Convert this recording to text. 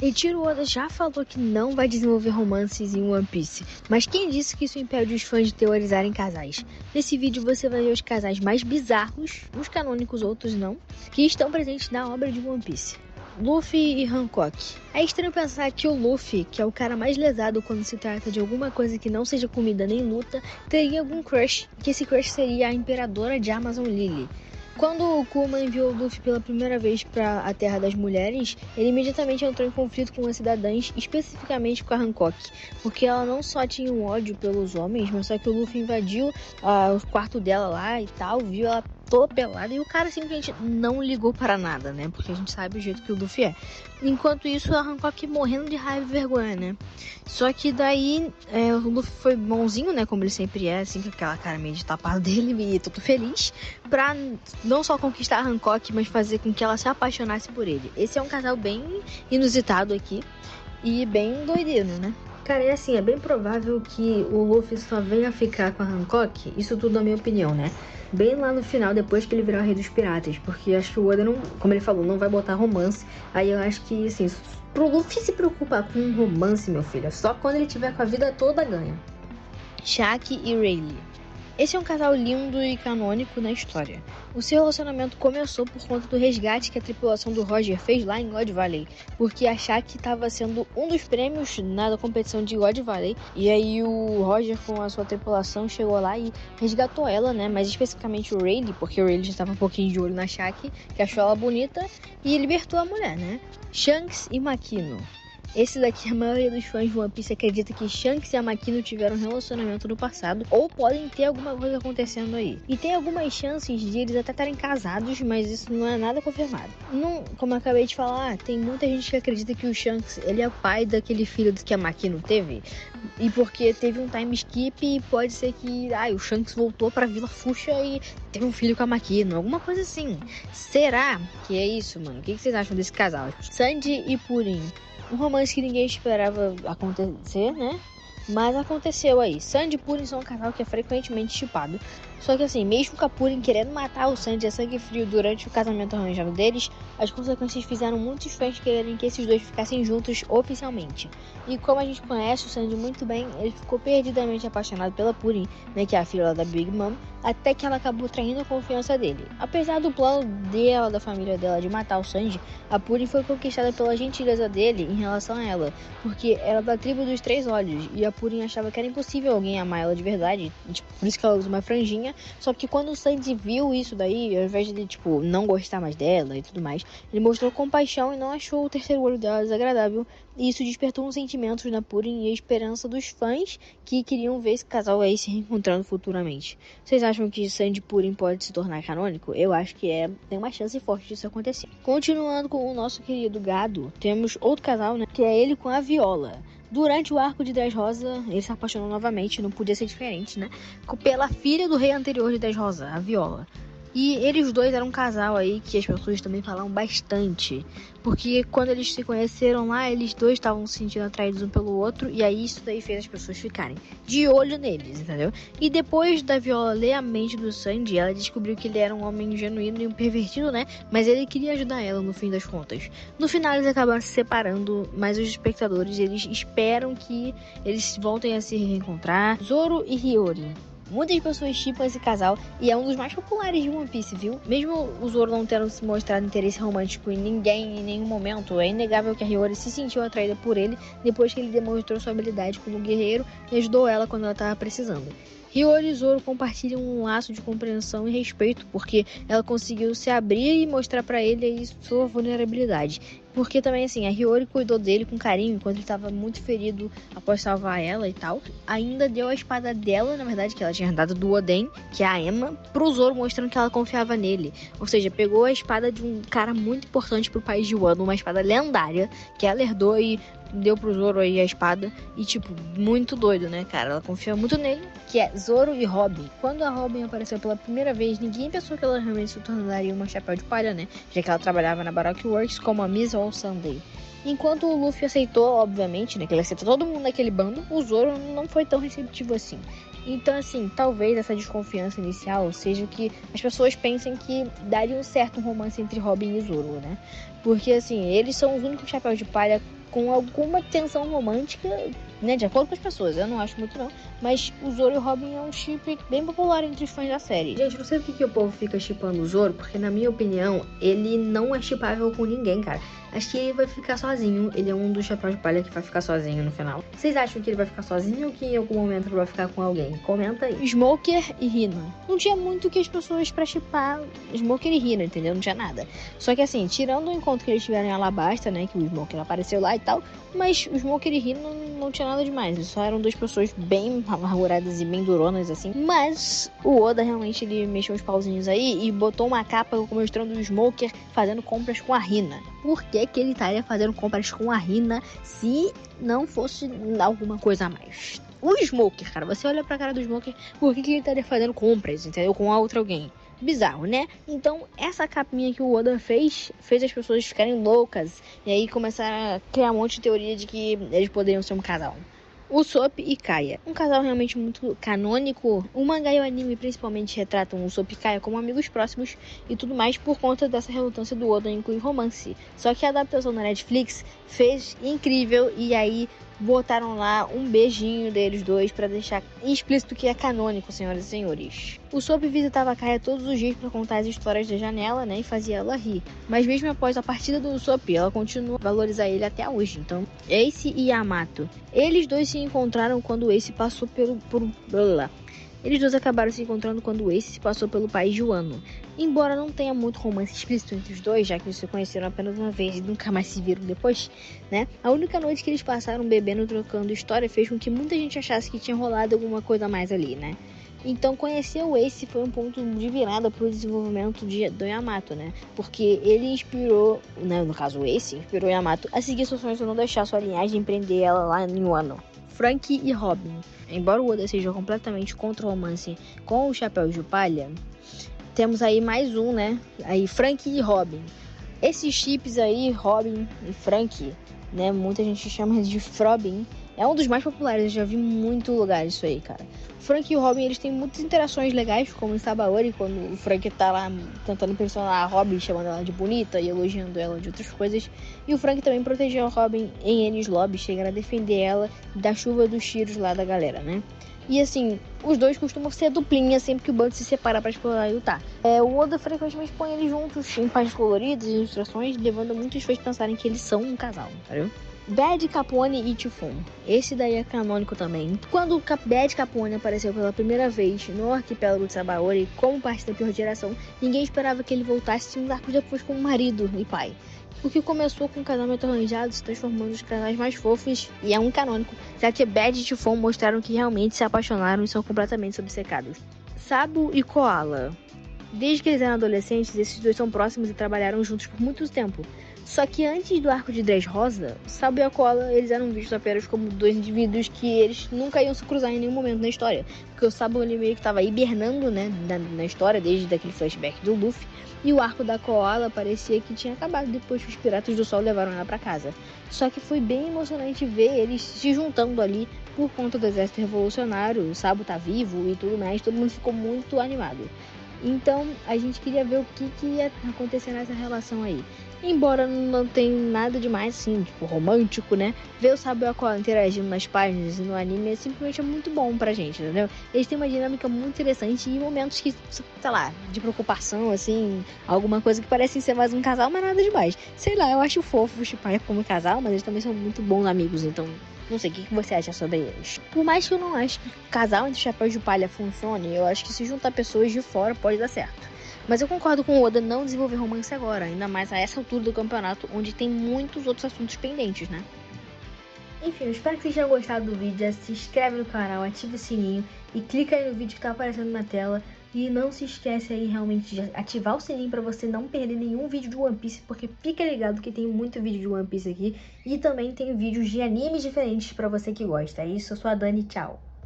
Eiichiro Oda já falou que não vai desenvolver romances em One Piece, mas quem disse que isso impede os fãs de teorizarem casais? Nesse vídeo você vai ver os casais mais bizarros, uns canônicos, outros não, que estão presentes na obra de One Piece. Luffy e Hancock. É estranho pensar que o Luffy, que é o cara mais lesado quando se trata de alguma coisa que não seja comida nem luta, teria algum crush, que esse crush seria a imperadora de Amazon Lily. Quando o Kuma enviou o Luffy pela primeira vez para a Terra das Mulheres, ele imediatamente entrou em conflito com as cidadãs, especificamente com a Hancock, porque ela não só tinha um ódio pelos homens, mas só que o Luffy invadiu o quarto dela lá e tal, viu ela toda pelada e o cara simplesmente não ligou para nada, né? Porque a gente sabe o jeito que o Luffy é. Enquanto isso, a Hancock morrendo de raiva e vergonha, né? Só que daí o Luffy foi bonzinho, né? Como ele sempre é, assim, com aquela cara meio de tapado dele e todo feliz, pra não só conquistar a Hancock, mas fazer com que ela se apaixonasse por ele. Esse é um casal bem inusitado aqui e bem doideiro, né? Cara, é assim, é bem provável que o Luffy só venha ficar com a Hancock, isso tudo na minha opinião, né? Bem lá no final, depois que ele virar o rei dos piratas, porque acho que o Oda não, como ele falou, não vai botar romance. Aí eu acho que, assim, pro Luffy se preocupar com um romance, meu filho, só quando ele tiver com a vida toda ganha. Shaq e Rayleigh. Esse é um casal lindo e canônico na história. O seu relacionamento começou por conta do resgate que a tripulação do Roger fez lá em God Valley, porque a Shaq estava sendo um dos prêmios na competição de God Valley, e aí o Roger com a sua tripulação chegou lá e resgatou ela, né, mais especificamente o Rayleigh, porque o Rayleigh já estava um pouquinho de olho na Shaq, que achou ela bonita, e libertou a mulher, né. Shanks e Makino. Esse daqui, a maioria dos fãs de One Piece acredita que Shanks e a Makino tiveram um relacionamento no passado, ou podem ter alguma coisa acontecendo aí. E tem algumas chances de eles até estarem casados, mas isso não é nada confirmado. Não, como eu acabei de falar, tem muita gente que acredita que o Shanks, ele é o pai daquele filho que a Makino teve, e porque teve um time skip e pode ser que o Shanks voltou pra Vila Fuxa e teve um filho com a Makino, alguma coisa assim. Será que é isso, mano? O que vocês acham desse casal? Sanji e Purin. Um romance que ninguém esperava acontecer, né? Mas aconteceu aí. Sanji e Purin são um casal que é frequentemente shippado. Só que assim, mesmo com a Purin querendo matar o Sanji a sangue frio durante o casamento arranjado deles, as consequências fizeram muitos fãs quererem que esses dois ficassem juntos oficialmente. E como a gente conhece o Sanji muito bem, ele ficou perdidamente apaixonado pela Purin, né, que é a filha da Big Mom, até que ela acabou traindo a confiança dele. Apesar do plano dela, da família dela, de matar o Sanji, a Purin foi conquistada pela gentileza dele em relação a ela, porque era da tribo dos Três Olhos, e a Purin achava que era impossível alguém amar ela de verdade, por isso que ela usa uma franjinha. Só que quando o Sanji viu isso daí, ao invés de, não gostar mais dela e tudo mais, ele mostrou compaixão e não achou o terceiro olho dela desagradável, e isso despertou uns sentimentos na Purin e a esperança dos fãs que queriam ver esse casal aí se reencontrando futuramente. Vocês acham que Sanji e Purin pode se tornar canônico? Eu acho que tem uma chance forte disso acontecer. Continuando com o nosso querido Gado, temos outro casal, né, que é ele com a Viola. Durante o arco de Dressrosa, ele se apaixonou novamente, não podia ser diferente, né? Pela filha do rei anterior de Dressrosa, a Viola. E eles dois eram um casal aí que as pessoas também falavam bastante. Porque quando eles se conheceram lá, eles dois estavam se sentindo atraídos um pelo outro. E aí isso daí fez as pessoas ficarem de olho neles, entendeu? E depois da Viola ler a mente do Sanji, ela descobriu que ele era um homem genuíno e um pervertido, né? Mas ele queria ajudar ela no fim das contas. No final eles acabaram se separando, mas os espectadores, eles esperam que eles voltem a se reencontrar. Zoro e Hiyori. Muitas pessoas shippam esse casal e é um dos mais populares de One Piece, viu? Mesmo o Zoro não tendo se mostrado interesse romântico em ninguém em nenhum momento, é inegável que a Hiyori se sentiu atraída por ele depois que ele demonstrou sua habilidade como guerreiro e ajudou ela quando ela estava precisando. Hiyori e Zoro compartilham um laço de compreensão e respeito, porque ela conseguiu se abrir e mostrar pra ele aí sua vulnerabilidade. Porque também, assim, a Hiyori cuidou dele com carinho enquanto ele estava muito ferido após salvar ela e tal. Ainda deu a espada dela, na verdade, que ela tinha herdado do Oden, que é a Emma, pro Zoro, mostrando que ela confiava nele. Ou seja, pegou a espada de um cara muito importante pro país de Wano, uma espada lendária, que ela herdou e deu pro Zoro aí a espada. E, muito doido, né, cara? Ela confia muito nele, que é Zoro e Robin. Quando a Robin apareceu pela primeira vez, ninguém pensou que ela realmente se tornaria uma chapéu de palha, né? Já que ela trabalhava na Baroque Works como a Miss All Sunday. Enquanto o Luffy aceitou, obviamente, né, que ele aceitou todo mundo naquele bando, o Zoro não foi tão receptivo assim. Então, assim, talvez essa desconfiança inicial seja que as pessoas pensem que daria um certo romance entre Robin e Zoro, né? Porque, assim, eles são os únicos chapéus de palha com alguma tensão romântica, né, de acordo com as pessoas. Eu não acho muito não, mas o Zoro e o Robin é um chip bem popular entre os fãs da série. Gente, não sei por que o povo fica shippando o Zoro, porque na minha opinião, ele não é shippável com ninguém, cara. Acho que ele vai ficar sozinho, ele é um dos chapéus de palha que vai ficar sozinho no final. Vocês acham que ele vai ficar sozinho ou que em algum momento ele vai ficar com alguém? Comenta aí. Smoker e Hina. Não tinha muito que as pessoas pra shippar Smoker e Hina, entendeu? Não tinha nada. Só que assim, tirando o encontro que eles tiveram em Alabasta, né, que o Smoker apareceu lá e tal, mas o Smoker e Hina não tinha nada demais. Eles só eram duas pessoas bem amarguradas e bem duronas, assim. Mas o Oda realmente, ele mexeu os pauzinhos aí e botou uma capa mostrando o Smoker fazendo compras com a Hina. Por que ele estaria fazendo compras com a Hina se não fosse alguma coisa a mais? O Smoker, cara, você olha pra cara do Smoker, por que ele estaria fazendo compras, entendeu? Com a outra alguém. Bizarro, né? Então, essa capinha que o Oda fez as pessoas ficarem loucas. E aí começaram a criar um monte de teoria de que eles poderiam ser um casal. Usopp e Kaya. Um casal realmente muito canônico. O mangá e o anime principalmente retratam Usopp e Kaya como amigos próximos e tudo mais por conta dessa relutância do Oda em incluir romance. Só que a adaptação da Netflix fez incrível e aí botaram lá um beijinho deles dois pra deixar explícito que é canônico, senhoras e senhores. Usopp visitava a Kaya todos os dias pra contar as histórias da janela, né, e fazia ela rir. Mas mesmo após a partida do Usopp, ela continua a valorizar ele até hoje. Então, Ace e Yamato. Eles dois se encontraram quando o Ace passou Eles dois acabaram se encontrando quando o Ace passou pelo país de Wano. Embora não tenha muito romance explícito entre os dois, já que eles se conheceram apenas uma vez e nunca mais se viram depois, né? A única noite que eles passaram bebendo, trocando história, fez com que muita gente achasse que tinha rolado alguma coisa a mais ali, né? Então conhecer o Ace foi um ponto de virada pro desenvolvimento do Yamato, né? Porque ele inspirou, né, no caso o Ace, inspirou o Yamato a seguir seus sonhos e não deixar sua linhagem empreender ela lá em Wano. Franky e Robin. Embora o Oda seja completamente contra o romance com o Chapéu de Palha, temos aí mais um, né? Aí Franky e Robin. Esses chips aí, Robin e Franky, né? Muita gente chama de Frobin. É um dos mais populares, eu já vi em muito lugar isso aí, cara. Frank e o Robin, eles têm muitas interações legais, como em Sabaody, quando o Frank tá lá tentando impressionar a Robin, chamando ela de bonita e elogiando ela de outras coisas. E o Frank também protegeu a Robin em Enies Lobby, chegando a defender ela da chuva dos tiros lá da galera, né? E assim, os dois costumam ser duplinha sempre que o bando se separa pra explorar e lutar. O Oda frequentemente põe eles juntos em páginas coloridas e ilustrações, levando muitos fãs a pensarem que eles são um casal, entendeu? Bad Capone e Typhon. Esse daí é canônico também. Quando o Bad Capone apareceu pela primeira vez no arquipélago de Sabaody como parte da pior geração, ninguém esperava que ele voltasse uns arcos depois como marido e pai. O que começou com um casamento arranjado se transformando nos casais mais fofos, e é um canônico, já que Bad e Typhon mostraram que realmente se apaixonaram e são completamente obcecados. Sabo e Koala. Desde que eles eram adolescentes, esses dois são próximos e trabalharam juntos por muito tempo. Só que antes do arco de Dressrosa, Sabo e a Koala, eles eram vistos apenas como dois indivíduos que eles nunca iam se cruzar em nenhum momento na história. Porque o Sabo, ele meio que estava hibernando, né, na história, desde aquele flashback do Luffy. E o arco da Koala parecia que tinha acabado depois que os Piratas do Sol levaram ela pra casa. Só que foi bem emocionante ver eles se juntando ali por conta do exército revolucionário. O Sabo tá vivo e tudo mais, todo mundo ficou muito animado. Então, a gente queria ver o que ia acontecer nessa relação aí. Embora não tenha nada demais, assim, tipo, romântico, né? Ver o Sabo e a Koala interagindo nas páginas e no anime simplesmente é muito bom pra gente, entendeu? Eles têm uma dinâmica muito interessante e momentos que, sei lá, de preocupação, assim, alguma coisa que parece ser mais um casal, mas nada demais. Sei lá, eu acho fofo chipar como casal, mas eles também são muito bons amigos, então... Não sei, o que você acha sobre eles? Por mais que eu não acho que o casal entre chapéus de palha funcione, eu acho que se juntar pessoas de fora pode dar certo. Mas eu concordo com o Oda não desenvolver romance agora, ainda mais a essa altura do campeonato, onde tem muitos outros assuntos pendentes, né? Enfim, eu espero que vocês tenham gostado do vídeo. Já se inscreve no canal, ativa o sininho e clica aí no vídeo que tá aparecendo na tela. E não se esquece aí realmente de ativar o sininho pra você não perder nenhum vídeo de One Piece, porque fica ligado que tem muito vídeo de One Piece aqui. E também tem vídeos de animes diferentes pra você que gosta. É isso, eu sou a Dani, tchau!